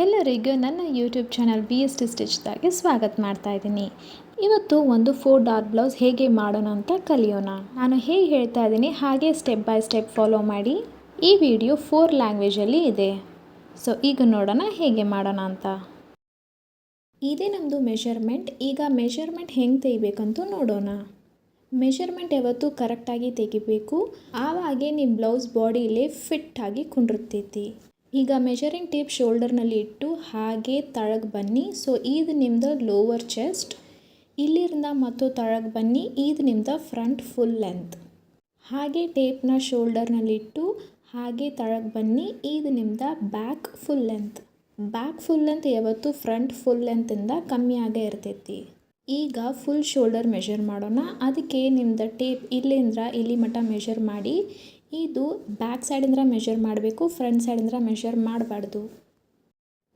ಎಲ್ಲರಿಗೂ ನನ್ನ YouTube channel BST ಸ್ಟಿಚ್ದಾಗೆ ಸ್ವಾಗತ ಮಾಡ್ತಾ ಇದ್ದೀನಿ. ಇವತ್ತು ಒಂದು 4 ಡಾಟ್ ಬ್ಲೌಸ್ ಹೇಗೆ ಮಾಡೋಣ ಅಂತ ಕಲಿಯೋಣ. ನಾನು ಹೇಗೆ ಹೇಳ್ತಾ ಇದ್ದೀನಿ ಹಾಗೆ ಸ್ಟೆಪ್ ಬೈ ಸ್ಟೆಪ್ ಫಾಲೋ ಮಾಡಿ. ಈ ವಿಡಿಯೋ 4 ಲ್ಯಾಂಗ್ವೇಜಲ್ಲಿ ಇದೆ. ಸೊ ಈಗ ನೋಡೋಣ ಹೇಗೆ ಮಾಡೋಣ ಅಂತ. ಇದೇ ನಮ್ಮದು ಮೆಷರ್ಮೆಂಟ್. ಈಗ ಮೆಷರ್ಮೆಂಟ್ ಹೆಂಗೆ ತೆಗಿಬೇಕಂತೂ ನೋಡೋಣ. ಮೆಷರ್ಮೆಂಟ್ ಯಾವತ್ತೂ ಕರೆಕ್ಟಾಗಿ ತೆಗಿಬೇಕು, ಆವಾಗೆ ನಿಮ್ಮ ಬ್ಲೌಸ್ ಬಾಡಿಯಲ್ಲಿ ಫಿಟ್ಟಾಗಿ ಕುಂಡಿರ್ತೈತಿ. ಈಗ ಮೆಷರಿಂಗ್ ಟೇಪ್ ಶೋಲ್ಡರ್ನಲ್ಲಿ ಇಟ್ಟು ಹಾಗೆ ತಳಗೆ ಬನ್ನಿ. ಸೊ ಇದು ನಿಮ್ಮದು ಲೋವರ್ ಚೆಸ್ಟ್, ಇಲ್ಲಿಂದ ಮತ್ತು ತಳಗೆ ಬನ್ನಿ. ಇದು ನಿಮ್ಮದು ಫ್ರಂಟ್ ಫುಲ್ ಲೆಂತ್. ಹಾಗೆ ಟೇಪ್ನ ಶೋಲ್ಡರ್ನಲ್ಲಿಟ್ಟು ಹಾಗೆ ತಳಗೆ ಬನ್ನಿ. ಇದು ನಿಮ್ಮದು back full length. Back full length ಯಾವತ್ತು ಫ್ರಂಟ್ ಫುಲ್ ಲೆಂತಿಂದ ಕಮ್ಮಿ ಆಗೇ ಇರ್ತೈತಿ. ಈಗ ಫುಲ್ ಶೋಲ್ಡರ್ ಮೆಷರ್ ಮಾಡೋಣ. ಅದಕ್ಕೆ ನಿಮ್ಮದು ಟೇಪ್ ಇಲ್ಲಿಂದ ಇಲ್ಲಿ ಮಟ್ಟ ಮೆಷರ್ ಮಾಡಿ. ಇದು ಬ್ಯಾಕ್ ಸೈಡಿಂದ ಮೆಷರ್ ಮಾಡಬೇಕು, ಫ್ರಂಟ್ ಸೈಡಿಂದ ಮೆಷರ್ ಮಾಡಬಾರ್ದು.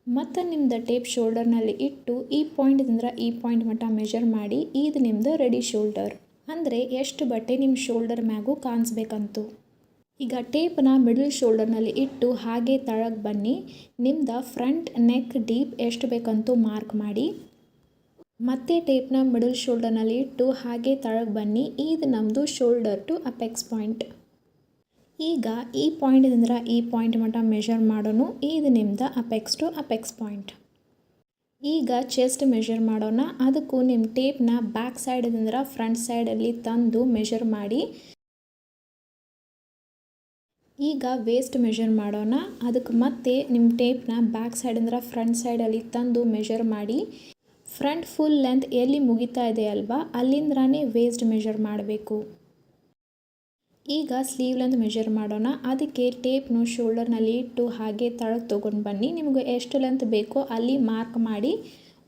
ಮತ್ತು ನಿಮ್ಮದು ಟೇಪ್ ಶೋಲ್ಡರ್ನಲ್ಲಿ ಇಟ್ಟು ಈ ಪಾಯಿಂಟಿಂದ ಈ ಪಾಯಿಂಟ್ ಮಟ್ಟ ಮೆಷರ್ ಮಾಡಿ. ಇದು ನಿಮ್ಮದು ರೆಡಿ ಶೋಲ್ಡರ್, ಅಂದರೆ ಎಷ್ಟು ಬಟ್ಟೆ ನಿಮ್ಮ ಶೋಲ್ಡರ್ ಮ್ಯಾಗೂ ಕಾಣಿಸ್ಬೇಕಂತು. ಈಗ ಟೇಪನ್ನ ಮಿಡಲ್ ಶೋಲ್ಡರ್ನಲ್ಲಿ ಇಟ್ಟು ಹಾಗೆ ತಳಗೆ ಬನ್ನಿ. ನಿಮ್ಮದು ಫ್ರಂಟ್ ನೆಕ್ ಡೀಪ್ ಎಷ್ಟು ಬೇಕಂತೂ ಮಾರ್ಕ್ ಮಾಡಿ. ಮತ್ತೆ ಟೇಪ್ನ ಮಿಡಲ್ ಶೋಲ್ಡರ್ನಲ್ಲಿ ಇಟ್ಟು ಹಾಗೆ ತಳಗೆ ಬನ್ನಿ. ಇದು ನಮ್ಮದು ಶೋಲ್ಡರ್ ಟು ಅಪೆಕ್ಸ್ ಪಾಯಿಂಟ್. ಈಗ ಈ ಪಾಯಿಂಟಿಂದ ಈ ಪಾಯಿಂಟ್ ಮಟ್ಟ ಮೆಷರ್ ಮಾಡೋಣ. ಇದು ನಿಮ್ಮದು ಅಪೆಕ್ಸ್ ಟು ಅಪೆಕ್ಸ್ ಪಾಯಿಂಟ್. ಈಗ ಚೆಸ್ಟ್ ಮೆಷರ್ ಮಾಡೋಣ. ಅದಕ್ಕೂ ನಿಮ್ಮ ಟೇಪ್ನ ಬ್ಯಾಕ್ ಸೈಡಿಂದ ಫ್ರಂಟ್ ಸೈಡಲ್ಲಿ ತಂದು ಮೆಷರ್ ಮಾಡಿ. ಈಗ ವೇಸ್ಟ್ ಮೆಷರ್ ಮಾಡೋಣ. ಅದಕ್ಕೆ ಮತ್ತೆ ನಿಮ್ಮ ಟೇಪ್ನ ಬ್ಯಾಕ್ ಸೈಡಿಂದ ಫ್ರಂಟ್ ಸೈಡಲ್ಲಿ ತಂದು ಮೆಷರ್ ಮಾಡಿ. ಫ್ರಂಟ್ ಫುಲ್ ಲೆಂತ್ ಎಲ್ಲಿ ಮುಗಿತಾ ಇದೆ ಅಲ್ವಾ, ಅಲ್ಲಿಂದನೇ ವೇಸ್ಟ್ ಮೆಷರ್ ಮಾಡಬೇಕು. ಈಗ ಸ್ಲೀವ್ ಲೆಂತ್ ಮೆಷರ್ ಮಾಡೋಣ. ಅದಕ್ಕೆ ಟೇಪ್ನು ಶೋಲ್ಡರ್ನಲ್ಲಿ ಇಟ್ಟು ಹಾಗೆ ತಳಗೆ ತೊಗೊಂಡು ಬನ್ನಿ. ನಿಮಗೆ ಎಷ್ಟು ಲೆಂತ್ ಬೇಕೋ ಅಲ್ಲಿ ಮಾರ್ಕ್ ಮಾಡಿ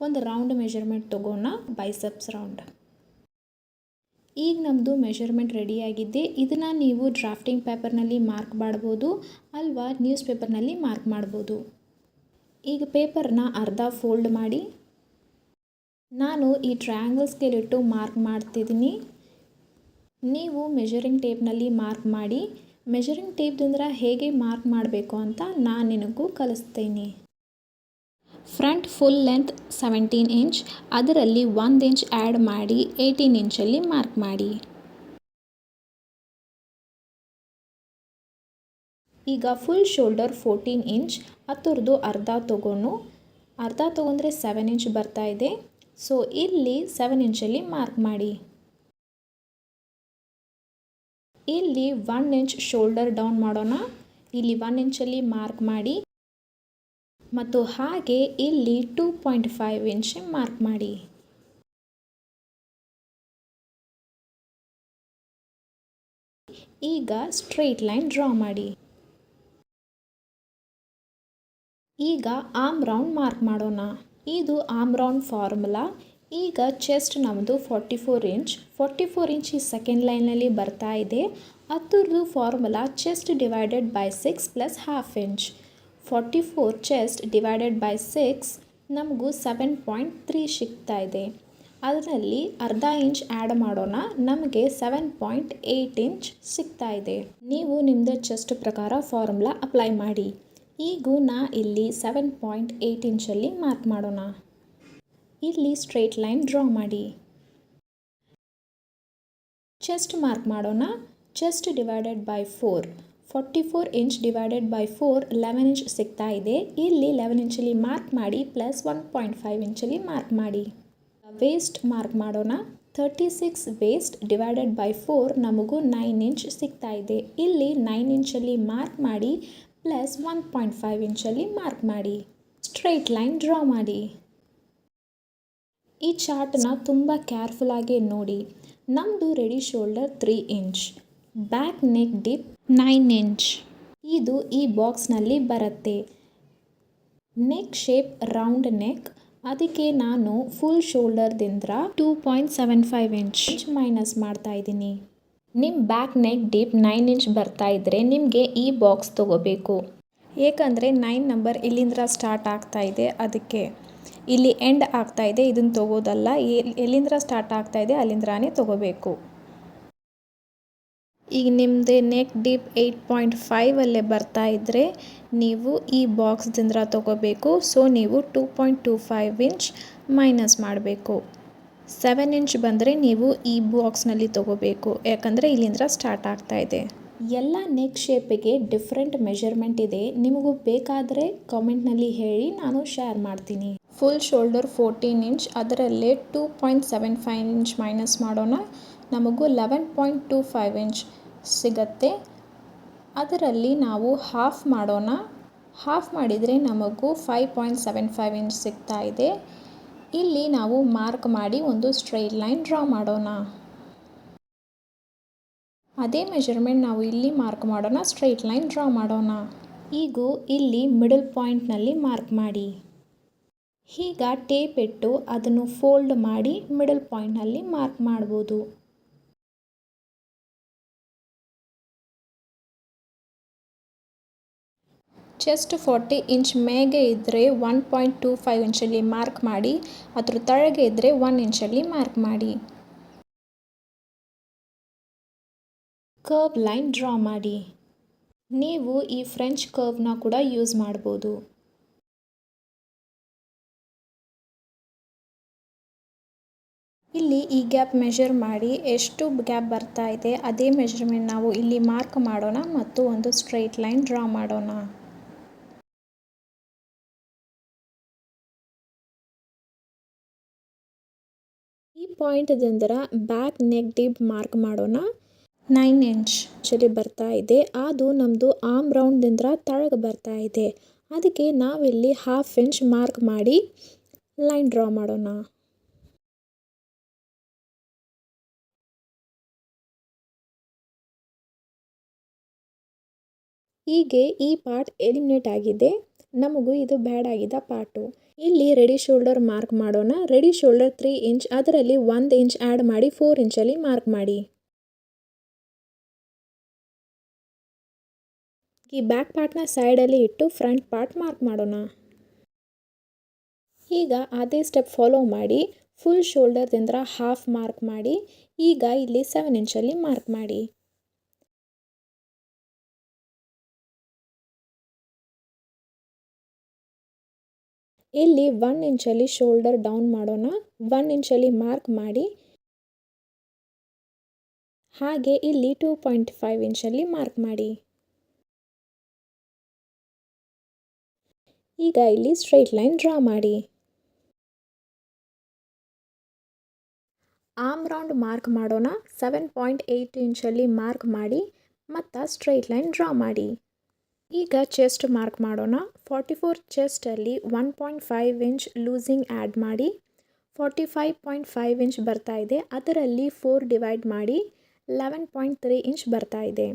ಒಂದು ರೌಂಡ್ ಮೆಷರ್ಮೆಂಟ್ ತೊಗೋಣ, ಬೈಸೆಪ್ಸ್ ರೌಂಡ್. ಈಗ ನಮ್ಮದು ಮೆಷರ್ಮೆಂಟ್ ರೆಡಿಯಾಗಿದೆ. ಇದನ್ನು ನೀವು ಡ್ರಾಫ್ಟಿಂಗ್ ಪೇಪರ್ನಲ್ಲಿ ಮಾರ್ಕ್ ಮಾಡ್ಬೋದು, ಅಲ್ವಾ ನ್ಯೂಸ್ ಪೇಪರ್ನಲ್ಲಿ ಮಾರ್ಕ್ ಮಾಡ್ಬೋದು. ಈಗ ಪೇಪರ್ನ ಅರ್ಧ ಫೋಲ್ಡ್ ಮಾಡಿ. ನಾನು ಈ ಟ್ರಯಾಂಗಲ್ ಸ್ಕೇಲ್ ಇಟ್ಟು ಮಾರ್ಕ್ ಮಾಡ್ತಿದ್ದೀನಿ. ನೀವು ಮೆಷರಿಂಗ್ ಟೇಪ್ನಲ್ಲಿ ಮಾರ್ಕ್ ಮಾಡಿ. ಮೆಷರಿಂಗ್ ಟೇಪ್ದಿಂದ ಹೇಗೆ ಮಾರ್ಕ್ ಮಾಡಬೇಕು ಅಂತ ನಾನು ನಿನಗೂ ಕಲಿಸ್ತೀನಿ. ಫ್ರಂಟ್ ಫುಲ್ ಲೆಂತ್ 17 ಇಂಚ್, ಅದರಲ್ಲಿ 1 ಇಂಚ್ ಆ್ಯಡ್ ಮಾಡಿ 18 ಇಂಚಲ್ಲಿ ಮಾರ್ಕ್ ಮಾಡಿ. ಈಗ ಫುಲ್ ಶೋಲ್ಡರ್ 14 ಇಂಚ್, ಅದರದ್ದು ಅರ್ಧ ತೊಗೊಂಡು, ಅರ್ಧ ತೊಗೊಂಡ್ರೆ 7 ಇಂಚ್ ಬರ್ತಾ ಇದೆ. ಸೊ ಇಲ್ಲಿ 7 ಇಂಚಲ್ಲಿ ಮಾರ್ಕ್ ಮಾಡಿ. ಇಲ್ಲಿ 1 ಇಂಚ್ ಶೋಲ್ಡರ್ ಡೌನ್ ಮಾಡೋಣ. ಇಲ್ಲಿ 1 ಇಂಚಲ್ಲಿ ಮಾರ್ಕ್ ಮಾಡಿ ಮತ್ತು ಹಾಗೆ ಇಲ್ಲಿ 2.5 ಇಂಚ್ ಮಾರ್ಕ್ ಮಾಡಿ. ಈಗ ಸ್ಟ್ರೈಟ್ ಲೈನ್ ಡ್ರಾ ಮಾಡಿ. ಈಗ ಆರ್ಮ್ ರೌಂಡ್ ಮಾರ್ಕ್ ಮಾಡೋಣ. ಇದು ಆರ್ಮ್ ರೌಂಡ್ ಫಾರ್ಮುಲಾ. ಈಗ ಚೆಸ್ಟ್ ನಮ್ಮದು 44 ಇಂಚ್. 44 ಇಂಚ್ ಈ ಸೆಕೆಂಡ್ ಲೈನಲ್ಲಿ ಬರ್ತಾ ಇದೆ. ಅದರದ್ದು formula chest divided by 6 plus half inch. 44 chest divided by 6 ನಮಗೂ 7.3 ಸಿಗ್ತಾ ಇದೆ. ಅದರಲ್ಲಿ ಅರ್ಧ ಇಂಚ್ ಆ್ಯಡ್ ಮಾಡೋಣ, ನಮಗೆ 7.8 ಇಂಚ್ ಸಿಗ್ತಾ ಇದೆ. ನೀವು ನಿಮ್ಮದು ಚೆಸ್ಟ್ ಪ್ರಕಾರ ಫಾರ್ಮುಲಾ ಅಪ್ಲೈ ಮಾಡಿ. ಈಗ ನಾ ಇಲ್ಲಿ 7.8 ಇಂಚಲ್ಲಿ ಮಾರ್ಕ್ ಮಾಡೋಣ. ಇಲ್ಲಿ ಸ್ಟ್ರೈಟ್ ಲೈನ್ ಡ್ರಾ ಮಾಡಿ. ಚೆಸ್ಟ್ ಮಾರ್ಕ್ ಮಾಡೋಣ. Chest divided by 4, 44 inch divided by 4 11 inch ಸಿಗ್ತಾ ಇದೆ. ಇಲ್ಲಿ 11 ಇಂಚಲ್ಲಿ ಮಾರ್ಕ್ ಮಾಡಿ ಪ್ಲಸ್ 1.5 ಇಂಚಲ್ಲಿ ಮಾರ್ಕ್ ಮಾಡಿ. ವೇಸ್ಟ್ ಮಾರ್ಕ್ ಮಾಡೋಣ. 36 ವೇಸ್ಟ್ ಡಿವೈಡೆಡ್ ಬೈ 4 ನಮಗೂ 9 ಇಂಚ್ ಸಿಗ್ತಾ ಇದೆ. ಇಲ್ಲಿ 9 ಇಂಚಲ್ಲಿ ಮಾರ್ಕ್ ಮಾಡಿ ಪ್ಲಸ್ 1.5 ಇಂಚಲ್ಲಿ ಮಾರ್ಕ್ ಮಾಡಿ. ಸ್ಟ್ರೈಟ್ ಲೈನ್ ಡ್ರಾ ಮಾಡಿ. ಈ ಚಾರ್ಟನ್ನ ತುಂಬ ಕೇರ್ಫುಲ್ಲಾಗಿ ನೋಡಿ. ನಮ್ಮದು ready shoulder 3 inch, back neck dip 9 inch. ಇದು ಈ ಬಾಕ್ಸ್ನಲ್ಲಿ ಬರುತ್ತೆ. ನೆಕ್ ಶೇಪ್ ರೌಂಡ್ ನೆಕ್, ಅದಕ್ಕೆ ನಾನು ಫುಲ್ ಶೋಲ್ಡರ್ದಿಂದ 2.75 ಇಂಚ್ ಮೈನಸ್ ಮಾಡ್ತಾ ಇದ್ದೀನಿ. ನಿಮ್ಮ ಬ್ಯಾಕ್ ನೆಕ್ ಡಿಪ್ 9 ಇಂಚ್ ಬರ್ತಾ ಇದ್ದರೆ ನಿಮಗೆ ಈ ಬಾಕ್ಸ್ ತೊಗೋಬೇಕು. ಏಕೆಂದರೆ 9 ನಂಬರ್ ಇಲ್ಲಿಂದ ಸ್ಟಾರ್ಟ್ ಆಗ್ತಾ ಇದೆ, ಅದಕ್ಕೆ ಇಲ್ಲಿ ಎಂಡ್ ಆಗ್ತಾ ಇದೆ. ಇದನ್ನು ತೊಗೋದಲ್ಲ, ಎಲ್ಲಿಂದ ಸ್ಟಾರ್ಟ್ ಆಗ್ತಾ ಇದೆ ಅಲ್ಲಿಂದನೇ ತೊಗೋಬೇಕು. ಈಗ ನಿಮ್ಮದೇ ನೆಕ್ ಡೀಪ್ 8.5 ಅಲ್ಲೇ ಬರ್ತಾ ಇದ್ದರೆ ನೀವು ಈ ಬಾಕ್ಸ್ದಿಂದ ತೊಗೋಬೇಕು. ಸೊ ನೀವು 2.25 ಇಂಚ್ ಮೈನಸ್ ಮಾಡಬೇಕು. 7 ಇಂಚ್ ಬಂದರೆ ನೀವು ಈ ಬಾಕ್ಸ್ನಲ್ಲಿ ತೊಗೋಬೇಕು, ಯಾಕಂದರೆ ಇಲ್ಲಿಂದ ಸ್ಟಾರ್ಟ್ ಆಗ್ತಾ ಇದೆ. ಎಲ್ಲ ನೆಕ್ ಶೇಪಿಗೆ ಡಿಫ್ರೆಂಟ್ ಮೆಷರ್ಮೆಂಟ್ ಇದೆ. ನಿಮಗೂ ಬೇಕಾದರೆ ಕಾಮೆಂಟ್ನಲ್ಲಿ ಹೇಳಿ, ನಾನು ಶೇರ್ ಮಾಡ್ತೀನಿ. ಫುಲ್ ಶೋಲ್ಡರ್ 14 ಇಂಚ್, ಅದರಲ್ಲೇ 2.75 ಇಂಚ್ ಮೈನಸ್ ಮಾಡೋಣ. ನಮಗೂ 11.25 ಇಂಚ್ ಸಿಗತ್ತೆ. ಅದರಲ್ಲಿ ನಾವು ಹಾಫ್ ಮಾಡೋಣ. ಹಾಫ್ ಮಾಡಿದರೆ ನಮಗೂ 5.75 ಇಂಚ್ ಸಿಗ್ತಾ ಇದೆ. ಇಲ್ಲಿ ನಾವು ಮಾರ್ಕ್ ಮಾಡಿ ಒಂದು ಸ್ಟ್ರೈಟ್ ಲೈನ್ ಡ್ರಾ ಮಾಡೋಣ. ಅದೇ ಮೆಷರ್ಮೆಂಟ್ ನಾವು ಇಲ್ಲಿ ಮಾರ್ಕ್ ಮಾಡೋಣ, ಸ್ಟ್ರೈಟ್ ಲೈನ್ ಡ್ರಾ ಮಾಡೋಣ. ಈಗ ಇಲ್ಲಿ ಮಿಡಲ್ ಪಾಯಿಂಟ್ನಲ್ಲಿ ಮಾರ್ಕ್ ಮಾಡಿ. ಈಗ ಟೇಪ್ ಇಟ್ಟು ಅದನ್ನು ಫೋಲ್ಡ್ ಮಾಡಿ ಮಿಡಲ್ ಪಾಯಿಂಟ್ನಲ್ಲಿ ಮಾರ್ಕ್ ಮಾಡ್ಬೋದು. ಚೆಸ್ಟ್ 40 ಇಂಚ್ ಮೇಗೆ ಇದ್ದರೆ 1.25 ಇಂಚಲ್ಲಿ ಮಾರ್ಕ್ ಮಾಡಿ, ಅದ್ರ ತಳಗೆ ಇದ್ದರೆ 1 ಇಂಚಲ್ಲಿ ಮಾರ್ಕ್ ಮಾಡಿ. ಕರ್ವ್ ಲೈನ್ ಡ್ರಾ ಮಾಡಿ. ನೀವು ಈ ಫ್ರೆಂಚ್ ಕರ್ವ್ನ ಕೂಡ ಯೂಸ್ ಮಾಡ್ಬೋದು. ಇಲ್ಲಿ ಈ ಗ್ಯಾಪ್ ಮೆಷರ್ ಮಾಡಿ ಎಷ್ಟು ಗ್ಯಾಪ್ ಬರ್ತಾ ಇದೆ ಅದೇ ಮೆಷರ್ಮೆಂಟ್ ನಾವು ಇಲ್ಲಿ ಮಾರ್ಕ್ ಮಾಡೋಣ ಮತ್ತು ಒಂದು ಸ್ಟ್ರೈಟ್ ಲೈನ್ ಡ್ರಾ ಮಾಡೋಣ. ಈ ಪಾಯಿಂಟ್ದಿಂದ ಬ್ಯಾಕ್ ನೆಕ್ ಡೀಪ್ ಮಾರ್ಕ್ ಮಾಡೋಣ. 9 ಇಂಚ್ ಬರ್ತಾ ಇದೆ. ಅದು ನಮ್ಮದು ಆರ್ಮ್ ರೌಂಡ್ದಿಂದ ತಳಗೆ ಬರ್ತಾ ಇದೆ. ಅದಕ್ಕೆ ನಾವಿಲ್ಲಿ ಹಾಫ್ ಇಂಚ್ ಮಾರ್ಕ್ ಮಾಡಿ ಲೈನ್ ಡ್ರಾ ಮಾಡೋಣ. ಹೀಗೆ ಈ ಪಾರ್ಟ್ ಎಲಿಮಿನೇಟ್ ಆಗಿದೆ. ನಮಗೂ ಇದು ಬ್ಯಾಡ್ ಆಗಿದ್ದ ಪಾರ್ಟು. ಇಲ್ಲಿ ರೆಡಿ ಶೋಲ್ಡರ್ ಮಾರ್ಕ್ ಮಾಡೋಣ. ರೆಡಿ ಶೋಲ್ಡರ್ 3 ಇಂಚ್, ಅದರಲ್ಲಿ 1 ಇಂಚ್ ಆ್ಯಡ್ ಮಾಡಿ 4 ಇಂಚಲ್ಲಿ ಮಾರ್ಕ್ ಮಾಡಿ. ಈ ಬ್ಯಾಕ್ ಪಾರ್ಟ್ನ ಸೈಡಲ್ಲಿ ಇಟ್ಟು ಫ್ರಂಟ್ ಪಾರ್ಟ್ ಮಾರ್ಕ್ ಮಾಡೋಣ. ಈಗ ಅದೇ ಸ್ಟೆಪ್ ಫಾಲೋ ಮಾಡಿ ಫುಲ್ ಶೋಲ್ಡರ್ದಿಂದ ಹಾಫ್ ಮಾರ್ಕ್ ಮಾಡಿ. ಈಗ ಇಲ್ಲಿ 7 ಇಂಚಲ್ಲಿ ಮಾರ್ಕ್ ಮಾಡಿ. ಇಲ್ಲಿ 1 ಇಂಚಲ್ಲಿ ಶೋಲ್ಡರ್ ಡೌನ್ ಮಾಡೋಣ. 1 ಇಂಚಲ್ಲಿ ಮಾರ್ಕ್ ಮಾಡಿ. ಹಾಗೆ ಇಲ್ಲಿ 2.5 ಇಂಚಲ್ಲಿ ಮಾರ್ಕ್ ಮಾಡಿ. ಈಗ ಇಲ್ಲಿ ಸ್ಟ್ರೈಟ್ ಲೈನ್ ಡ್ರಾ ಮಾಡಿ. ಆರ್ಮ್ ರೌಂಡ್ ಮಾರ್ಕ್ ಮಾಡೋಣ. 7.8 ಇಂಚಲ್ಲಿ ಮಾರ್ಕ್ ಮಾಡಿ ಮತ್ತು ಸ್ಟ್ರೈಟ್ ಲೈನ್ ಡ್ರಾ ಮಾಡಿ. ಈಗ ಚೆಸ್ಟ್ ಮಾರ್ಕ್ ಮಾಡೋಣ. 44 ಚೆಸ್ಟಲ್ಲಿ 1.5 ಇಂಚ್ ಲೂಸಿಂಗ್ ಆ್ಯಡ್ ಮಾಡಿ. 45.5 ಇಂಚ್ ಬರ್ತಾ ಇದೆ. ಅದರಲ್ಲಿ 4 ಡಿವೈಡ್ ಮಾಡಿ 11.3 ಇಂಚ್ ಬರ್ತಾ ಇದೆ.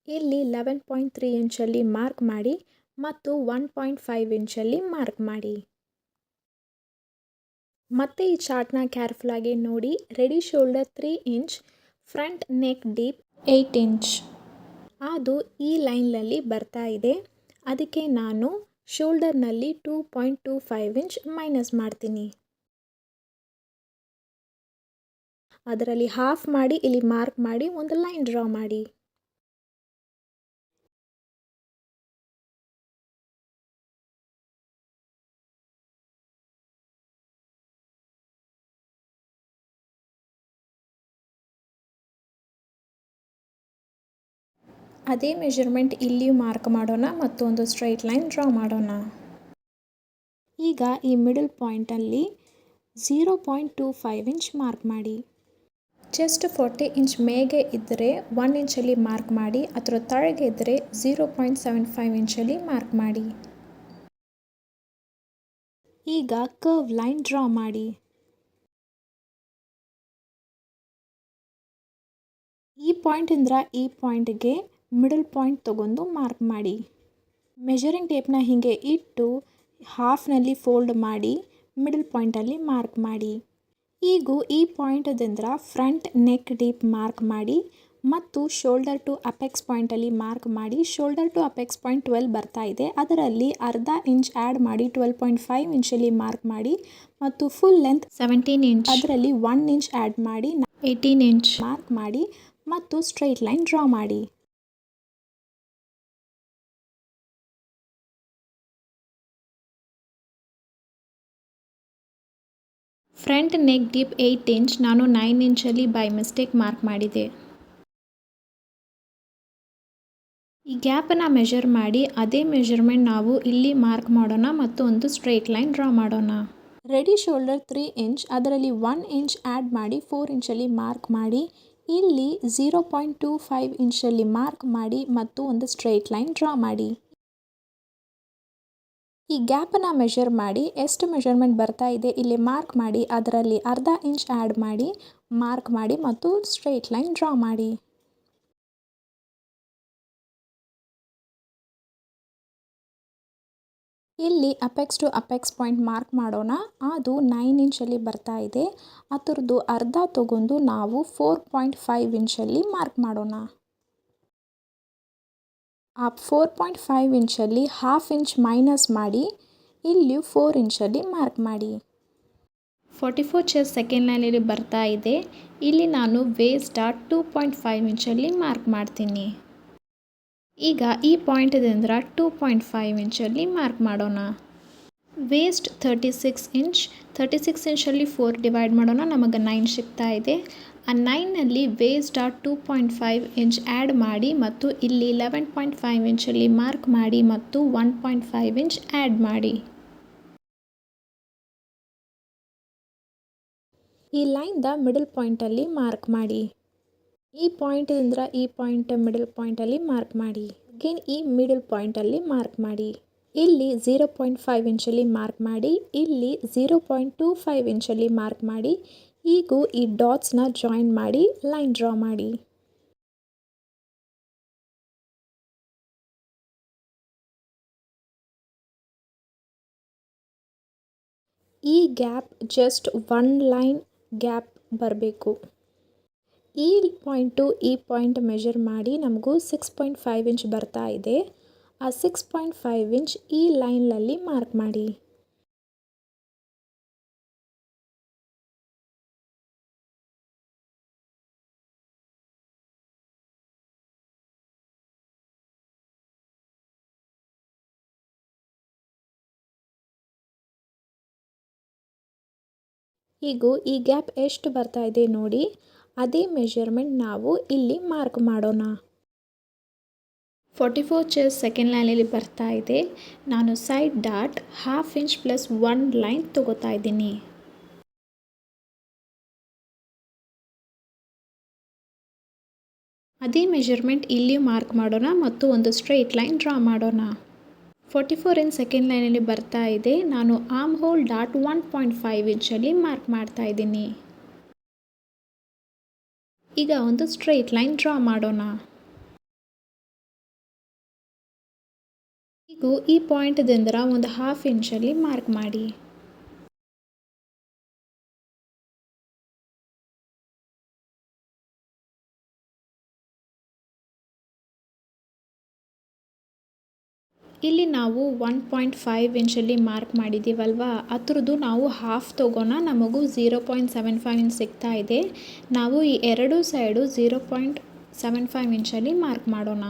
ಇಲ್ಲಿ 11.3 ಇಂಚಲ್ಲಿ ಮಾರ್ಕ್ ಮಾಡಿ ಮತ್ತು 1.5 ಇಂಚಲ್ಲಿ ಮಾರ್ಕ್ ಮಾಡಿ. ಮತ್ತೆ ಈ ಚಾರ್ಟ್ನ ಕೇರ್ಫುಲ್ಲಾಗಿ ನೋಡಿ. Ready shoulder 3 inch, front neck deep 8 inch. ಅದು ಈ ಲೈನ್ನಲ್ಲಿ ಬರ್ತಾ ಇದೆ. ಅದಕ್ಕೆ ನಾನು ಶೋಲ್ಡರ್ನಲ್ಲಿ 2.25 ಇಂಚ್ ಮೈನಸ್ ಮಾಡ್ತೀನಿ. ಅದರಲ್ಲಿ ಹಾಫ್ ಮಾಡಿ ಇಲ್ಲಿ ಮಾರ್ಕ್ ಮಾಡಿ ಒಂದು ಲೈನ್ ಡ್ರಾ ಮಾಡಿ. ಅದೇ ಮೆಷರ್ಮೆಂಟ್ ಇಲ್ಲಿ ಮಾರ್ಕ್ ಮಾಡೋಣ ಮತ್ತು ಒಂದು ಸ್ಟ್ರೈಟ್ ಲೈನ್ ಡ್ರಾ ಮಾಡೋಣ. ಈಗ ಈ ಮಿಡಲ್ ಪಾಯಿಂಟಲ್ಲಿ 0.25 ಇಂಚ್ ಮಾರ್ಕ್ ಮಾಡಿ. ಚೆಸ್ಟ್ 40 ಇಂಚ್ ಮೇಗೆ ಇದ್ದರೆ 1 ಇಂಚಲ್ಲಿ ಮಾರ್ಕ್ ಮಾಡಿ. ಅದರ ತಳಗೆ ಇದ್ದರೆ 0.75 ಇಂಚಲ್ಲಿ ಮಾರ್ಕ್ ಮಾಡಿ. ಈಗ ಕರ್ವ್ ಲೈನ್ ಡ್ರಾ ಮಾಡಿ. ಈ ಪಾಯಿಂಟಿಂದ ಈ ಪಾಯಿಂಟ್ಗೆ ಮಿಡಲ್ ಪಾಯಿಂಟ್ ತಗೊಂಡು ಮಾರ್ಕ್ ಮಾಡಿ. ಮೆಷರಿಂಗ್ ಟೇಪ್ನ ಹೀಗೆ ಇಟ್ಟು ಹಾಫ್ನಲ್ಲಿ ಫೋಲ್ಡ್ ಮಾಡಿ ಮಿಡಲ್ ಪಾಯಿಂಟಲ್ಲಿ ಮಾರ್ಕ್ ಮಾಡಿ. ಈಗ ಈ ಪಾಯಿಂಟದಿಂದ ಫ್ರಂಟ್ ನೆಕ್ ಡೀಪ್ ಮಾರ್ಕ್ ಮಾಡಿ ಮತ್ತು ಶೋಲ್ಡರ್ ಟು ಅಪೆಕ್ಸ್ ಪಾಯಿಂಟಲ್ಲಿ ಮಾರ್ಕ್ ಮಾಡಿ. ಶೋಲ್ಡರ್ ಟು ಅಪೆಕ್ಸ್ ಪಾಯಿಂಟ್ 12 ಬರ್ತಾ ಇದೆ. ಅದರಲ್ಲಿ ಅರ್ಧ ಇಂಚ್ ಆ್ಯಡ್ ಮಾಡಿ 12.5 ಇಂಚಲ್ಲಿ ಮಾರ್ಕ್ ಮಾಡಿ ಮತ್ತು ಫುಲ್ ಲೆಂತ್ 17 ಇಂಚ್, ಅದರಲ್ಲಿ 1 ಇಂಚ್ ಆ್ಯಡ್ ಮಾಡಿ 18 ಇಂಚ್ ಮಾರ್ಕ್ ಮಾಡಿ ಮತ್ತು ಸ್ಟ್ರೈಟ್ ಲೈನ್ ಡ್ರಾ ಮಾಡಿ. ಫ್ರಂಟ್ ನೆಕ್ ಡೀಪ್ 8 ಇಂಚ್, ನಾನು 9 ಇಂಚಲ್ಲಿ ಬೈ ಮಿಸ್ಟೇಕ್ ಮಾರ್ಕ್ ಮಾಡಿದೆ. ಈ ಗ್ಯಾಪನ್ನು ಮೆಷರ್ ಮಾಡಿ ಅದೇ ಮೆಷರ್ಮೆಂಟ್ ನಾವು ಇಲ್ಲಿ ಮಾರ್ಕ್ ಮಾಡೋಣ ಮತ್ತು ಒಂದು ಸ್ಟ್ರೈಟ್ ಲೈನ್ ಡ್ರಾ ಮಾಡೋಣ. ರೆಡಿ ಶೋಲ್ಡರ್ 3 ಇಂಚ್, ಅದರಲ್ಲಿ 1 ಇಂಚ್ ಆ್ಯಡ್ ಮಾಡಿ 4 ಇಂಚಲ್ಲಿ ಮಾರ್ಕ್ ಮಾಡಿ. ಇಲ್ಲಿ 0.25 ಇಂಚಲ್ಲಿ ಮಾರ್ಕ್ ಮಾಡಿ ಮತ್ತು ಒಂದು ಸ್ಟ್ರೈಟ್ ಲೈನ್ ಡ್ರಾ ಮಾಡಿ. ಈ ಗ್ಯಾಪನ್ನು ಮೆಷರ್ ಮಾಡಿ ಎಷ್ಟು ಮೆಷರ್ಮೆಂಟ್ ಬರ್ತಾ ಇದೆ ಇಲ್ಲಿ ಮಾರ್ಕ್ ಮಾಡಿ, ಅದರಲ್ಲಿ ಅರ್ಧ ಇಂಚ್ ಆ್ಯಡ್ ಮಾಡಿ ಮಾರ್ಕ್ ಮಾಡಿ ಮತ್ತು ಸ್ಟ್ರೈಟ್ ಲೈನ್ ಡ್ರಾ ಮಾಡಿ. ಇಲ್ಲಿ apex to apex point mark ಮಾಡೋಣ. ಅದು 9 ಇಂಚಲ್ಲಿ ಬರ್ತಾ ಇದೆ. ಅದರದ್ದು ಅರ್ಧ ತಗೊಂಡು ನಾವು 4.5 ಇಂಚಲ್ಲಿ ಮಾರ್ಕ್ ಮಾಡೋಣ. ಆ 4.5 ಇಂಚಲ್ಲಿ ಹಾಫ್ ಇಂಚ್ ಮೈನಸ್ ಮಾಡಿ ಇಲ್ಲಿ 4 ಇಂಚಲ್ಲಿ ಮಾರ್ಕ್ ಮಾಡಿ. 44 ಚೆಸ್ಟ್ ಸೆಕೆಂಡ್ ಲೈನಲ್ಲಿ ಬರ್ತಾ ಇದೆ. ಇಲ್ಲಿ ನಾನು ವೇಸ್ಟ್ 2.5 ಇಂಚಲ್ಲಿ ಮಾರ್ಕ್ ಮಾಡ್ತೀನಿ. ಈಗ ಈ ಪಾಯಿಂಟದಿಂದ 2.5 ಇಂಚಲ್ಲಿ ಮಾರ್ಕ್ ಮಾಡೋಣ. ವೇಸ್ಟ್ 36 ಇಂಚ್, 36 ಇಂಚಲ್ಲಿ 4 ಡಿವೈಡ್ ಮಾಡೋಣ, ನಮಗೆ 9 ಸಿಗ್ತಾ ಇದೆ. ಆ 9ನಲ್ಲಿ ವೇಸ್ಟ್ 2.5 ಇಂಚ್ ಆ್ಯಡ್ ಮಾಡಿ ಮತ್ತು ಇಲ್ಲಿ 11.5 ಇಂಚಲ್ಲಿ ಮಾರ್ಕ್ ಮಾಡಿ ಮತ್ತು 1.5 ಇಂಚ್ ಆ್ಯಡ್ ಮಾಡಿ. ಈ ಲೈನ್ದ ಮಿಡಲ್ ಪಾಯಿಂಟಲ್ಲಿ ಮಾರ್ಕ್ ಮಾಡಿ. ಈ ಪಾಯಿಂಟಿಂದ ಈ ಪಾಯಿಂಟ್ ಮಿಡಲ್ ಪಾಯಿಂಟಲ್ಲಿ ಮಾರ್ಕ್ ಮಾಡಿ. ಅಗೇನ್ ಈ ಮಿಡಲ್ ಪಾಯಿಂಟಲ್ಲಿ ಮಾರ್ಕ್ ಮಾಡಿ. ಇಲ್ಲಿ 0.5 ಇಂಚಲ್ಲಿ ಮಾರ್ಕ್ ಮಾಡಿ, ಇಲ್ಲಿ 0.25 ಇಂಚಲ್ಲಿ ಮಾರ್ಕ್ ಮಾಡಿ. ಈಗ ಈ ಡಾಟ್ಸ್ನ ಜಾಯಿನ್ ಮಾಡಿ ಲೈನ್ ಡ್ರಾ ಮಾಡಿ. ಈ ಗ್ಯಾಪ್ ಜಸ್ಟ್ 1 ಲೈನ್ ಗ್ಯಾಪ್ ಬರಬೇಕು. ಈ ಪಾಯಿಂಟು ಈ ಪಾಯಿಂಟ್ ಮೆಷರ್ ಮಾಡಿ ನಮಗೂ 6.5 ಇಂಚ್ ಬರ್ತಾ ಇದೆ. ಆ 6.5 ಇಂಚ್ ಈ ಲೈನ್ನಲ್ಲಿ ಮಾರ್ಕ್ ಮಾಡಿ. ಈಗ ಈ ಗ್ಯಾಪ್ ಎಷ್ಟು ಬರ್ತಾ ಇದೆ ನೋಡಿ, ಅದೇ ಮೆಷರ್ಮೆಂಟ್ ನಾವು ಇಲ್ಲಿ ಮಾರ್ಕ್ ಮಾಡೋಣ. 44 ಚೆಸ್ಟ್ ಸೆಕೆಂಡ್ ಲೈನಲ್ಲಿ ಬರ್ತಾ ಇದೆ. ನಾನು side dot half inch plus 1 line ತಗೋತಾ ಇದ್ದೀನಿ. ಅದೇ ಮೆಷರ್ಮೆಂಟ್ ಇಲ್ಲಿ ಮಾರ್ಕ್ ಮಾಡೋಣ ಮತ್ತು ಒಂದು ಸ್ಟ್ರೈಟ್ ಲೈನ್ ಡ್ರಾ ಮಾಡೋಣ. 44 ಇಂಚ್ ಸೆಕೆಂಡ್ ಲೈನಲ್ಲಿ ಬರ್ತಾ ಇದೆ. ನಾನು ಆರ್ಮ್ ಹೋಲ್ ಡಾಟ್ 1.5 ಇಂಚಲ್ಲಿ ಮಾರ್ಕ್ ಮಾಡ್ತಾ ಇದ್ದೀನಿ. ಈಗ ಒಂದು ಸ್ಟ್ರೈಟ್ ಲೈನ್ ಡ್ರಾ ಮಾಡೋಣ. ಈಗ ಈ ಪಾಯಿಂಟ್ದಿಂದ ಒಂದು ಹಾಫ್ ಇಂಚಲ್ಲಿ ಮಾರ್ಕ್ ಮಾಡಿ. ಇಲ್ಲಿ ನಾವು 1.5 ಇಂಚಲ್ಲಿ ಮಾರ್ಕ್ ಮಾಡಿದ್ದೀವಲ್ವಾ, ಅದರದ್ದು ನಾವು ಹಾಫ್ ತಗೋಣ, ನಮಗೂ 0.75 ಇಂಚ್ ಸಿಗ್ತಾ ಇದೆ. ನಾವು ಈ ಎರಡು ಸೈಡು 0.75 ಇಂಚಲ್ಲಿ ಮಾರ್ಕ್ ಮಾಡೋಣ.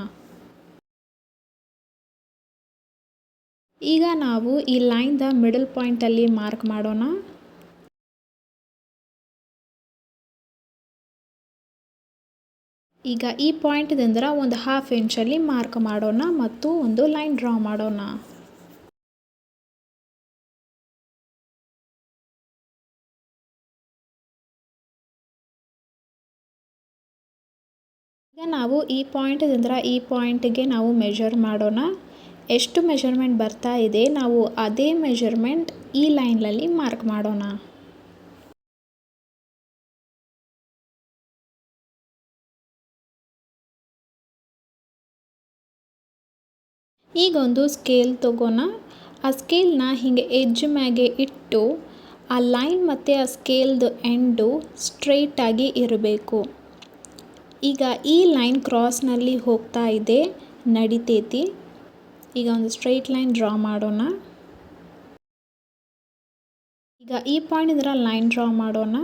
ಈಗ ನಾವು ಈ ಲೈನ್ದ ಮಿಡಲ್ ಪಾಯಿಂಟಲ್ಲಿ ಮಾರ್ಕ್ ಮಾಡೋಣ. ಈಗ ಈ ಪಾಯಿಂಟ್ದಿಂದ ಒಂದು ಹಾಫ್ ಇಂಚಲ್ಲಿ ಮಾರ್ಕ್ ಮಾಡೋಣ ಮತ್ತು ಒಂದು ಲೈನ್ ಡ್ರಾ ಮಾಡೋಣ. ಈಗ ನಾವು ಈ ಪಾಯಿಂಟ್ದಿಂದ ಈ ಪಾಯಿಂಟಿಗೆ ನಾವು ಮೆಷರ್ ಮಾಡೋಣ. ಎಷ್ಟು ಮೆಷರ್ಮೆಂಟ್ ಬರ್ತಾ ಇದೆ ನಾವು ಅದೇ ಮೆಷರ್ಮೆಂಟ್ ಈ ಲೈನ್ನಲ್ಲಿ ಮಾರ್ಕ್ ಮಾಡೋಣ. ಈಗ ಒಂದು ಸ್ಕೇಲ್ ತಗೋಣ. ಆ ಸ್ಕೇಲ್ನ ಹೀಗೆ ಎಡ್ಜ್ ಮ್ಯಾಗೆ ಇಟ್ಟು ಆ ಲೈನ್ ಮತ್ತು ಆ ಸ್ಕೇಲ್ದು ಎಂಡು ಸ್ಟ್ರೈಟಾಗಿ ಇರಬೇಕು. ಈಗ ಈ ಲೈನ್ ಕ್ರಾಸ್ನಲ್ಲಿ ಹೋಗ್ತಾ ಇದೆ, ನಡಿತೈತಿ. ಈಗ ಒಂದು ಸ್ಟ್ರೈಟ್ ಲೈನ್ ಡ್ರಾ ಮಾಡೋಣ. ಈಗ ಈ ಪಾಯಿಂಟಿಂದ ಲೈನ್ ಡ್ರಾ ಮಾಡೋಣ.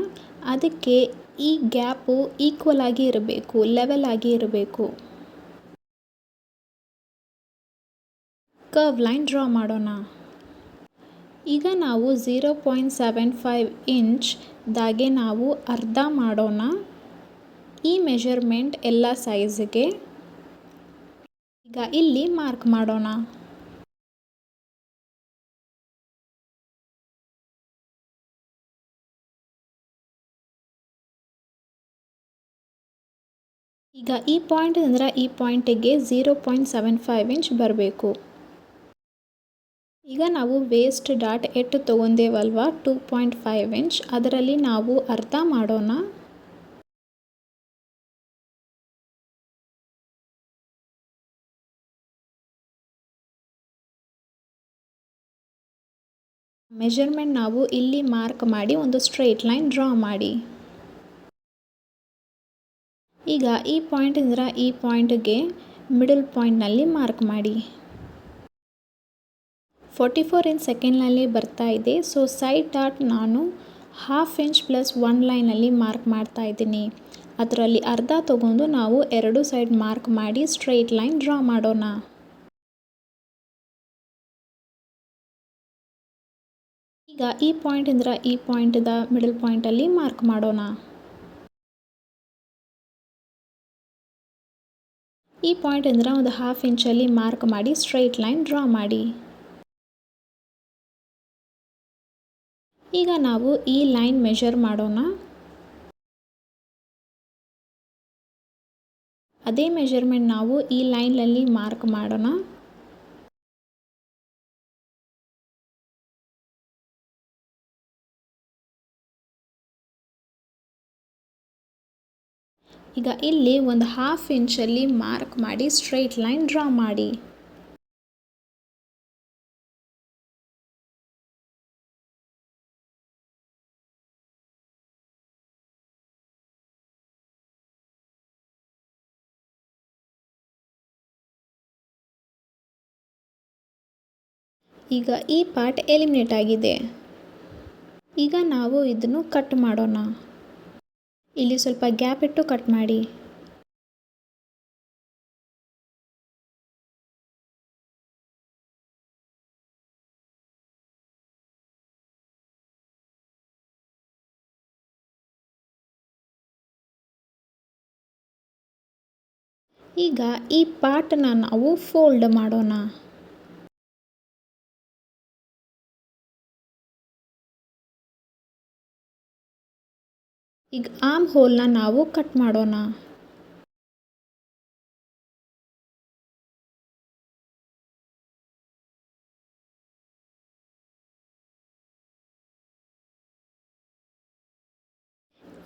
ಅದಕ್ಕೆ ಈ ಗ್ಯಾಪು ಈಕ್ವಲ್ ಆಗಿ ಇರಬೇಕು, ಲೆವೆಲ್ ಆಗಿ ಇರಬೇಕು. ಕರ್ವ್ ಲೈನ್ ಡ್ರಾ ಮಾಡೋಣ. ಈಗ ನಾವು 0.75 ಇಂಚ್ ದಾಗೆ ನಾವು ಅರ್ಧ ಮಾಡೋಣ. ಈ ಮೆಷರ್ಮೆಂಟ್ ಎಲ್ಲ ಸೈಜ್ಗೆ. ಈಗ ಇಲ್ಲಿ ಮಾರ್ಕ್ ಮಾಡೋಣ. ಈಗ ಈ ಪಾಯಿಂಟಿಂದ ಈ ಪಾಯಿಂಟಿಗೆ 0.75 ಇಂಚ್ ಬರಬೇಕು. ಈಗ ನಾವು ವೇಸ್ಟ್ ಡಾಟ್ ಎಷ್ಟು ತೊಗೊಂಡೇವಲ್ವ 2.5 ಇಂಚ್, ಅದರಲ್ಲಿ ನಾವು ಅರ್ಧ ಮಾಡೋಣ. ಮೆಷರ್ಮೆಂಟ್ ನಾವು ಇಲ್ಲಿ ಮಾರ್ಕ್ ಮಾಡಿ ಒಂದು ಸ್ಟ್ರೈಟ್ ಲೈನ್ ಡ್ರಾ ಮಾಡಿ. ಈಗ ಈ ಪಾಯಿಂಟಿಂದ ಈ ಪಾಯಿಂಟ್ಗೆ ಮಿಡಲ್ ಪಾಯಿಂಟ್ನಲ್ಲಿ ಮಾರ್ಕ್ ಮಾಡಿ. 44 ಇಂಚ್ ಸೆಕೆಂಡ್ನಲ್ಲಿ ಬರ್ತಾ ಇದೆ. ಸೊ ಸೈಡ್ ಡಾಟ್ ನಾನು 1/2 ಇಂಚ್ ಪ್ಲಸ್ 1 ಲೈನಲ್ಲಿ ಮಾರ್ಕ್ ಮಾಡ್ತಾ ಇದ್ದೀನಿ. ಅದರಲ್ಲಿ ಅರ್ಧ ತಗೊಂಡು ನಾವು ಎರಡು ಸೈಡ್ ಮಾರ್ಕ್ ಮಾಡಿ ಸ್ಟ್ರೈಟ್ ಲೈನ್ ಡ್ರಾ ಮಾಡೋಣ. ಈಗ ಈ ಪಾಯಿಂಟಿಂದ ಈ ಪಾಯಿಂಟ್ದ ಮಿಡಲ್ ಪಾಯಿಂಟಲ್ಲಿ ಮಾರ್ಕ್ ಮಾಡೋಣ. ಈ ಪಾಯಿಂಟಿಂದ ಒಂದು 1/2 ಇಂಚಲ್ಲಿ ಮಾರ್ಕ್ ಮಾಡಿ ಸ್ಟ್ರೈಟ್ ಲೈನ್ ಡ್ರಾ ಮಾಡಿ. ಈಗ ನಾವು ಈ ಲೈನ್ ಮೆಷರ್ ಮಾಡೋಣ. ಅದೇ ಮೆಷರ್ಮೆಂಟ್ ನಾವು ಈ ಲೈನ್ನಲ್ಲಿ ಮಾರ್ಕ್ ಮಾಡೋಣ. ಈಗ ಇಲ್ಲಿ ಒಂದು 1/2 ಇಂಚಲ್ಲಿ ಮಾರ್ಕ್ ಮಾಡಿ ಸ್ಟ್ರೈಟ್ ಲೈನ್ ಡ್ರಾ ಮಾಡಿ. ಈಗ ಈ ಪಾರ್ಟ್ ಎಲಿಮಿನೇಟ್ ಆಗಿದೆ. ಈಗ ನಾವು ಇದನ್ನು ಕಟ್ ಮಾಡೋಣ. ಇಲ್ಲಿ ಸ್ವಲ್ಪ ಗ್ಯಾಪ್ ಇಟ್ಟು ಕಟ್ ಮಾಡಿ. ಈಗ ಈ ಪಾರ್ಟನ್ನ ನಾವು ಫೋಲ್ಡ್ ಮಾಡೋಣ. ಈಗ ಆರ್ಮ್ ಹೋಲ್ನ ನಾವು ಕಟ್ ಮಾಡೋಣ.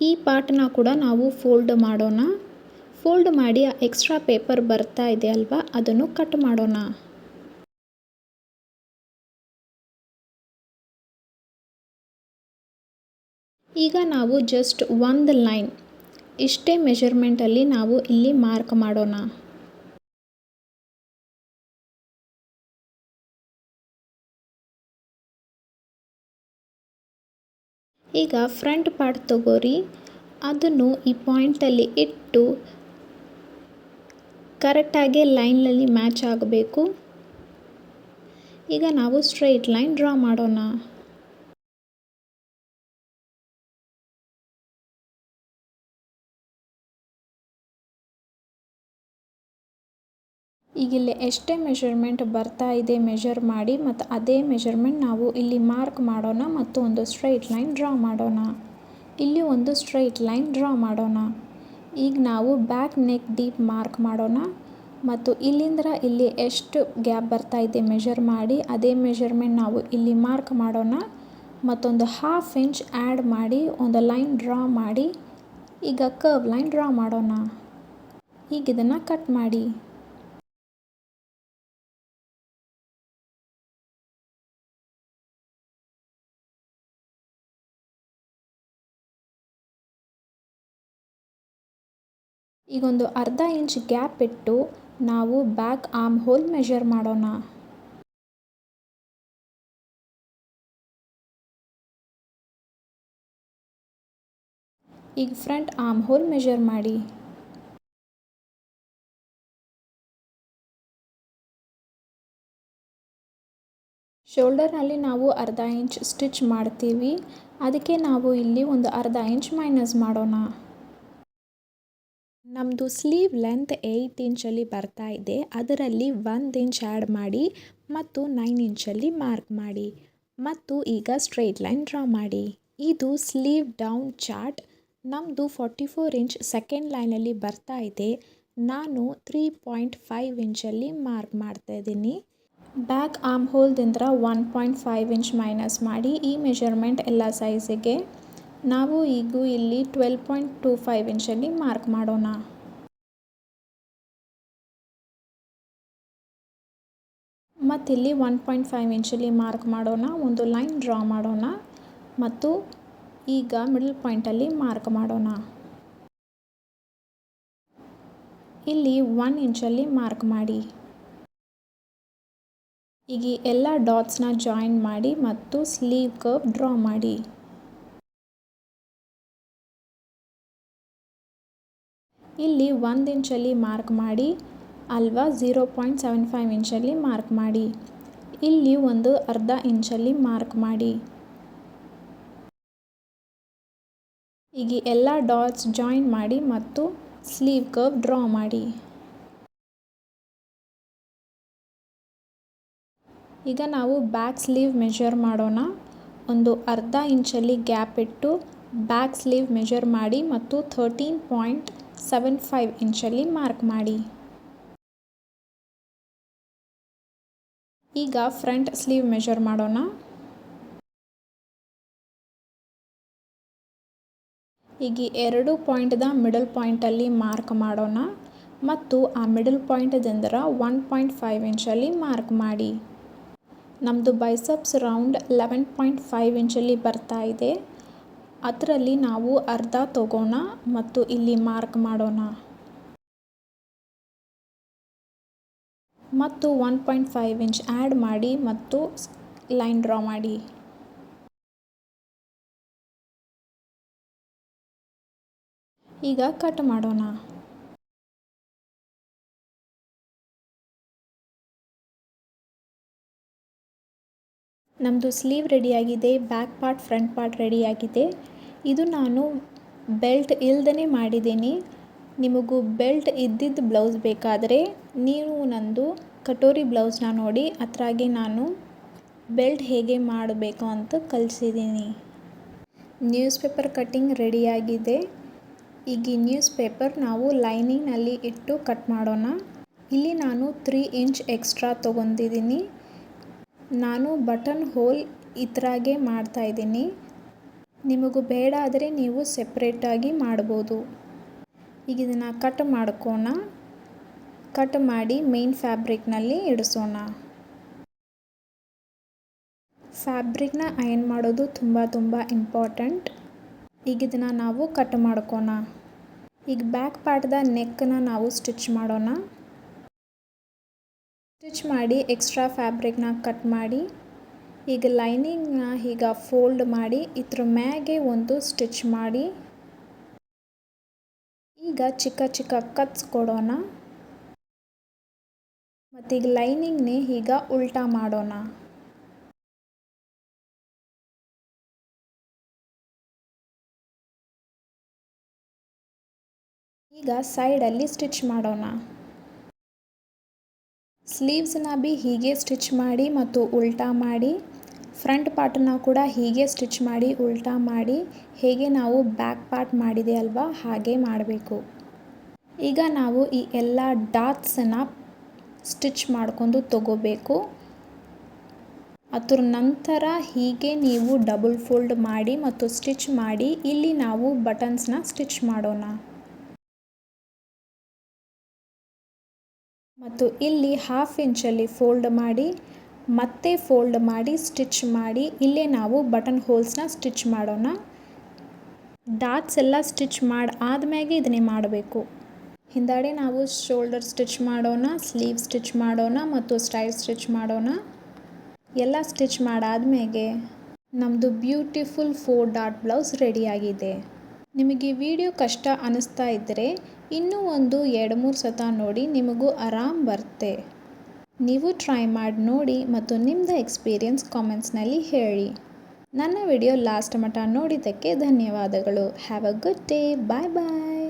ಈ ಪಾರ್ಟ್ನ ಕೂಡ ನಾವು ಫೋಲ್ಡ್ ಮಾಡೋಣ. ಫೋಲ್ಡ್ ಮಾಡಿ ಎಕ್ಸ್ಟ್ರಾ ಪೇಪರ್ ಬರ್ತಾ ಇದೆ ಅಲ್ವಾ, ಅದನ್ನು ಕಟ್ ಮಾಡೋಣ. ಈಗ ನಾವು ಜಸ್ಟ್ ಒಂದು ಲೈನ್ ಇಷ್ಟೇ ಮೆಷರ್ಮೆಂಟಲ್ಲಿ ನಾವು ಇಲ್ಲಿ ಮಾರ್ಕ್ ಮಾಡೋಣ. ಈಗ ಫ್ರಂಟ್ ಪಾರ್ಟ್ ತಗೋರಿ, ಅದನ್ನು ಈ ಪಾಯಿಂಟಲ್ಲಿ ಇಟ್ಟು ಕರೆಕ್ಟಾಗಿ ಲೈನ್ನಲ್ಲಿ ಮ್ಯಾಚ್ ಆಗಬೇಕು. ಈಗ ನಾವು ಸ್ಟ್ರೈಟ್ ಲೈನ್ ಡ್ರಾ ಮಾಡೋಣ. ಈಗ ಇಲ್ಲಿ ಎಷ್ಟೇ ಮೆಷರ್ಮೆಂಟ್ ಬರ್ತಾ ಇದೆ ಮೆಷರ್ ಮಾಡಿ ಮತ್ತು ಅದೇ ಮೆಷರ್ಮೆಂಟ್ ನಾವು ಇಲ್ಲಿ ಮಾರ್ಕ್ ಮಾಡೋಣ ಮತ್ತು ಒಂದು ಸ್ಟ್ರೈಟ್ ಲೈನ್ ಡ್ರಾ ಮಾಡೋಣ. ಇಲ್ಲಿ ಒಂದು ಸ್ಟ್ರೈಟ್ ಲೈನ್ ಡ್ರಾ ಮಾಡೋಣ. ಈಗ ನಾವು ಬ್ಯಾಕ್ ನೆಕ್ ಡೀಪ್ ಮಾರ್ಕ್ ಮಾಡೋಣ ಮತ್ತು ಇಲ್ಲಿಂದ ಇಲ್ಲಿ ಎಷ್ಟು ಗ್ಯಾಪ್ ಬರ್ತಾ ಇದೆ ಮೆಷರ್ ಮಾಡಿ ಅದೇ ಮೆಷರ್ಮೆಂಟ್ ನಾವು ಇಲ್ಲಿ ಮಾರ್ಕ್ ಮಾಡೋಣ. ಮತ್ತೊಂದು 1/2 ಇಂಚ್ ಆ್ಯಡ್ ಮಾಡಿ ಒಂದು ಲೈನ್ ಡ್ರಾ ಮಾಡಿ ಈಗ ಕರ್ವ್ ಲೈನ್ ಡ್ರಾ ಮಾಡೋಣ. ಈಗ ಇದನ್ನು ಕಟ್ ಮಾಡಿ. ಈಗೊಂದು ಅರ್ಧ ಇಂಚ್ ಗ್ಯಾಪ್ ಇಟ್ಟು ನಾವು ಬ್ಯಾಕ್ ಆರ್ಮ್ ಹೋಲ್ ಮೆಷರ್ ಮಾಡೋಣ. ಈಗ ಫ್ರಂಟ್ ಆರ್ಮ್ ಹೋಲ್ ಮೆಜರ್ ಮಾಡಿ. ಶೋಲ್ಡರ್ನಲ್ಲಿ ನಾವು ಅರ್ಧ ಇಂಚ್ ಸ್ಟಿಚ್ ಮಾಡ್ತೀವಿ, ಅದಕ್ಕೆ ನಾವು ಇಲ್ಲಿ ಒಂದು ಅರ್ಧ ಇಂಚ್ ಮೈನಸ್ ಮಾಡೋಣ. ನಮ್ಮದು ಸ್ಲೀವ್ ಲೆಂತ್ 8 ಇಂಚಲ್ಲಿ ಬರ್ತಾ ಇದೆ, ಅದರಲ್ಲಿ 1 ಇಂಚ್ ಆ್ಯಡ್ ಮಾಡಿ ಮತ್ತು 9 ಇಂಚಲ್ಲಿ ಮಾರ್ಕ್ ಮಾಡಿ ಮತ್ತು ಈಗ ಸ್ಟ್ರೈಟ್ ಲೈನ್ ಡ್ರಾ ಮಾಡಿ. ಇದು ಸ್ಲೀವ್ ಡೌನ್ ಚಾರ್ಟ್. ನಮ್ಮದು 44 ಇಂಚ್ ಸೆಕೆಂಡ್ ಲೈನಲ್ಲಿ ಬರ್ತಾ ಇದೆ, ನಾನು 3.5 ಇಂಚಲ್ಲಿ ಮಾರ್ಕ್ ಮಾಡ್ತಾ ಇದ್ದೀನಿ. ಬ್ಯಾಕ್ ಆರ್ಮ್ ಹೋಲ್ದಿಂದ 1.5 ಇಂಚ್ ಮೈನಸ್ ಮಾಡಿ ಈ ಮೆಜರ್ಮೆಂಟ್ ಎಲ್ಲ ಸೈಜಿಗೆ ನಾವು ಈಗ ಇಲ್ಲಿ 12.25 ಇಂಚಲ್ಲಿ ಮಾರ್ಕ್ ಮಾಡೋಣ. ಮತ್ತಿಲ್ಲಿ 1.5 ಇಂಚಲ್ಲಿ ಮಾರ್ಕ್ ಮಾಡೋಣ, ಒಂದು ಲೈನ್ ಡ್ರಾ ಮಾಡೋಣ ಮತ್ತು ಈಗ ಮಿಡಲ್ ಪಾಯಿಂಟಲ್ಲಿ ಮಾರ್ಕ್ ಮಾಡೋಣ. ಇಲ್ಲಿ 1 ಇಂಚಲ್ಲಿ ಮಾರ್ಕ್ ಮಾಡಿ. ಈಗ ಎಲ್ಲ ಡಾಟ್ಸ್ನ ಜಾಯಿನ್ ಮಾಡಿ ಮತ್ತು ಸ್ಲೀವ್ ಕರ್ವ್ ಡ್ರಾ ಮಾಡಿ. ಇಲ್ಲಿ 1 ಇಂಚಲ್ಲಿ ಮಾರ್ಕ್ ಮಾಡಿ ಅಲ್ವಾ 0.75 ಇಂಚಲ್ಲಿ ಮಾರ್ಕ್ ಮಾಡಿ. ಇಲ್ಲಿ ಒಂದು ಅರ್ಧ ಇಂಚಲ್ಲಿ ಮಾರ್ಕ್ ಮಾಡಿ. ಈಗ ಎಲ್ಲ ಡಾಟ್ಸ್ ಜಾಯಿನ್ ಮಾಡಿ ಮತ್ತು ಸ್ಲೀವ್ ಕರ್ವ್ ಡ್ರಾ ಮಾಡಿ. ಈಗ ನಾವು ಬ್ಯಾಕ್ ಸ್ಲೀವ್ ಮೆಜರ್ ಮಾಡೋಣ. ಒಂದು ಅರ್ಧ ಇಂಚಲ್ಲಿ ಗ್ಯಾಪ್ ಇಟ್ಟು ಬ್ಯಾಕ್ ಸ್ಲೀವ್ ಮೆಜರ್ ಮಾಡಿ ಮತ್ತು 13.75 ಇಂಚಲ್ಲಿ ಮಾರ್ಕ್ ಮಾಡಿ. ಈಗ ಫ್ರಂಟ್ ಸ್ಲೀವ್ ಮೆಜರ್ ಮಾಡೋಣ. ಈಗ 2 ಪಾಯಿಂಟ್ದ ಮಿಡಲ್ ಪಾಯಿಂಟಲ್ಲಿ ಮಾರ್ಕ್ ಮಾಡೋಣ ಮತ್ತು ಆ ಮಿಡಲ್ ಪಾಯಿಂಟದಿಂದ 1.5 ಇಂಚಲ್ಲಿ ಮಾರ್ಕ್ ಮಾಡಿ. ನಮ್ಮದು ಬೈಸೆಪ್ಸ್ ರೌಂಡ್ 11.5 ಇಂಚಲ್ಲಿ ಬರ್ತಾ ಇದೆ, ಅದರಲ್ಲಿ ನಾವು ಅರ್ಧ ತಗೋಣ ಮತ್ತು ಇಲ್ಲಿ ಮಾರ್ಕ್ ಮಾಡೋಣ ಮತ್ತು 1.5 ಇಂಚ್ ಆ್ಯಡ್ ಮಾಡಿ ಮತ್ತು ಲೈನ್ ಡ್ರಾ ಮಾಡಿ. ಈಗ ಕಟ್ ಮಾಡೋಣ. ನಮ್ಮದು ಸ್ಲೀವ್ ರೆಡಿಯಾಗಿದೆ, ಬ್ಯಾಕ್ ಪಾರ್ಟ್ ಫ್ರಂಟ್ ಪಾರ್ಟ್ ರೆಡಿಯಾಗಿದೆ. ಇದು ನಾನು ಬೆಲ್ಟ್ ಇಲ್ದೇ ಮಾಡಿದ್ದೀನಿ. ನಿಮಗೂ ಬೆಲ್ಟ್ ಇದ್ದಿದ್ದು ಬ್ಲೌಸ್ ಬೇಕಾದರೆ ನೀವು ನಂದು ಕಟೋರಿ ಬ್ಲೌಸ್ನ ನೋಡಿ, ಅದರಾಗೆ ನಾನು ಬೆಲ್ಟ್ ಹೇಗೆ ಮಾಡಬೇಕು ಅಂತ ಕಲಿಸಿದ್ದೀನಿ. ನ್ಯೂಸ್ ಪೇಪರ್ ಕಟ್ಟಿಂಗ್ ರೆಡಿಯಾಗಿದೆ. ಈಗ ಈ ನ್ಯೂಸ್ ಪೇಪರ್ ನಾವು ಲೈನಿಂಗ್ನಲ್ಲಿ ಇಟ್ಟು ಕಟ್ ಮಾಡೋಣ. ಇಲ್ಲಿ ನಾನು 3 ಇಂಚ್ ಎಕ್ಸ್ಟ್ರಾ ತೊಗೊಂಡಿದ್ದೀನಿ. ನಾನು ಬಟನ್ ಹೋಲ್ ಇದ್ರಾಗೆ ಮಾಡ್ತಾಯಿದ್ದೀನಿ. ನಿಮಗೂ ಬೇಡ ಆದರೆ ನೀವು ಸೆಪ್ರೇಟಾಗಿ ಮಾಡ್ಬೋದು. ಈಗ ಇದನ್ನು ಕಟ್ ಮಾಡ್ಕೋಣ. ಕಟ್ ಮಾಡಿ ಮೇನ್ ಫ್ಯಾಬ್ರಿಕ್ನಲ್ಲಿ ಇಡಿಸೋಣ. ಫ್ಯಾಬ್ರಿಕ್ನ ಅಯನ್ ಮಾಡೋದು ತುಂಬ ಇಂಪಾರ್ಟೆಂಟ್. ಈಗ ಇದನ್ನು ನಾವು ಕಟ್ ಮಾಡ್ಕೋಣ. ಈಗ ಬ್ಯಾಕ್ ಪಾರ್ಟ್ದ ನೆಕ್ಕನ್ನು ನಾವು ಸ್ಟಿಚ್ ಮಾಡೋಣ. ಸ್ಟಿಚ್ ಮಾಡಿ ಎಕ್ಸ್ಟ್ರಾ ಫ್ಯಾಬ್ರಿಕ್ನ ಕಟ್ ಮಾಡಿ ಈಗ ಲೈನಿಂಗ್ನ ಈಗ ಫೋಲ್ಡ್ ಮಾಡಿ ಇದ್ರ ಮ್ಯಾಗೆ ಒಂದು ಸ್ಟಿಚ್ ಮಾಡಿ ಈಗ ಚಿಕ್ಕ ಕಟ್ಸ್ ಕೊಡೋಣ ಮತ್ತೀಗ ಲೈನಿಂಗ್ನೇ ಈಗ ಉಲ್ಟಾ ಮಾಡೋಣ. ಈಗ ಸೈಡಲ್ಲಿ ಸ್ಟಿಚ್ ಮಾಡೋಣ. ಸ್ಲೀವ್ಸನ್ನ ಹೀಗೆ ಸ್ಟಿಚ್ ಮಾಡಿ ಮತ್ತು ಉಲ್ಟಾ ಮಾಡಿ, ಫ್ರಂಟ್ ಪಾರ್ಟನ್ನ ಕೂಡ ಹೀಗೆ ಸ್ಟಿಚ್ ಮಾಡಿ ಉಲ್ಟಾ ಮಾಡಿ, ಹೇಗೆ ನಾವು ಬ್ಯಾಕ್ ಪಾರ್ಟ್ ಮಾಡಿದೆ ಅಲ್ವಾ ಹಾಗೆ ಮಾಡಬೇಕು. ಈಗ ನಾವು ಈ ಎಲ್ಲ ಡಾಟ್ಸನ್ನು ಸ್ಟಿಚ್ ಮಾಡ್ಕೊಂಡು ತಗೋಬೇಕು. ಅದರ ನಂತರ ಹೀಗೆ ನೀವು ಡಬಲ್ ಫೋಲ್ಡ್ ಮಾಡಿ ಮತ್ತು ಸ್ಟಿಚ್ ಮಾಡಿ ಇಲ್ಲಿ ನಾವು ಬಟನ್ಸ್ನ ಸ್ಟಿಚ್ ಮಾಡೋಣ. ಮತ್ತು ಇಲ್ಲಿ 1/2 ಇಂಚಲ್ಲಿ ಫೋಲ್ಡ್ ಮಾಡಿ ಮತ್ತೆ ಫೋಲ್ಡ್ ಮಾಡಿ ಸ್ಟಿಚ್ ಮಾಡಿ ಇಲ್ಲೇ ನಾವು ಬಟನ್ ಹೋಲ್ಸ್ನ ಸ್ಟಿಚ್ ಮಾಡೋಣ. ಡಾಟ್ಸ್ ಎಲ್ಲ ಸ್ಟಿಚ್ ಆದಮೇಲೆ ಇದನ್ನೇ ಮಾಡಬೇಕು. ಹಿಂದಡೆ ನಾವು ಶೋಲ್ಡರ್ ಸ್ಟಿಚ್ ಮಾಡೋಣ, ಸ್ಲೀವ್ ಸ್ಟಿಚ್ ಮಾಡೋಣ ಮತ್ತು ಸ್ಟೈಲ್ ಸ್ಟಿಚ್ ಮಾಡೋಣ. ಎಲ್ಲ ಸ್ಟಿಚ್ ಮಾಡಾದ್ಮೇಲೆ ನಮ್ಮದು ಬ್ಯೂಟಿಫುಲ್ 4 ಡಾಟ್ ಬ್ಲೌಸ್ ರೆಡಿಯಾಗಿದೆ. ನಿಮಗೆ ವಿಡಿಯೋ ಕಷ್ಟ ಅನ್ನಿಸ್ತಾ ಇದ್ದರೆ ಇನ್ನೂ ಒಂದು 2-3 ಸತ ನೋಡಿ, ನಿಮಗೂ ಆರಾಮ್ ಬರುತ್ತೆ. ನೀವು ಟ್ರೈ ಮಾಡಿ ನೋಡಿ ಮತ್ತು ನಿಮ್ಮದು ಎಕ್ಸ್ಪೀರಿಯನ್ಸ್ ಕಾಮೆಂಟ್ಸ್ನಲ್ಲಿ ಹೇಳಿ. ನನ್ನ ವಿಡಿಯೋ ಲಾಸ್ಟ್ ಮಟ್ಟ ನೋಡಿದ್ದಕ್ಕೆ ಧನ್ಯವಾದಗಳು. Have a good day. Bye bye.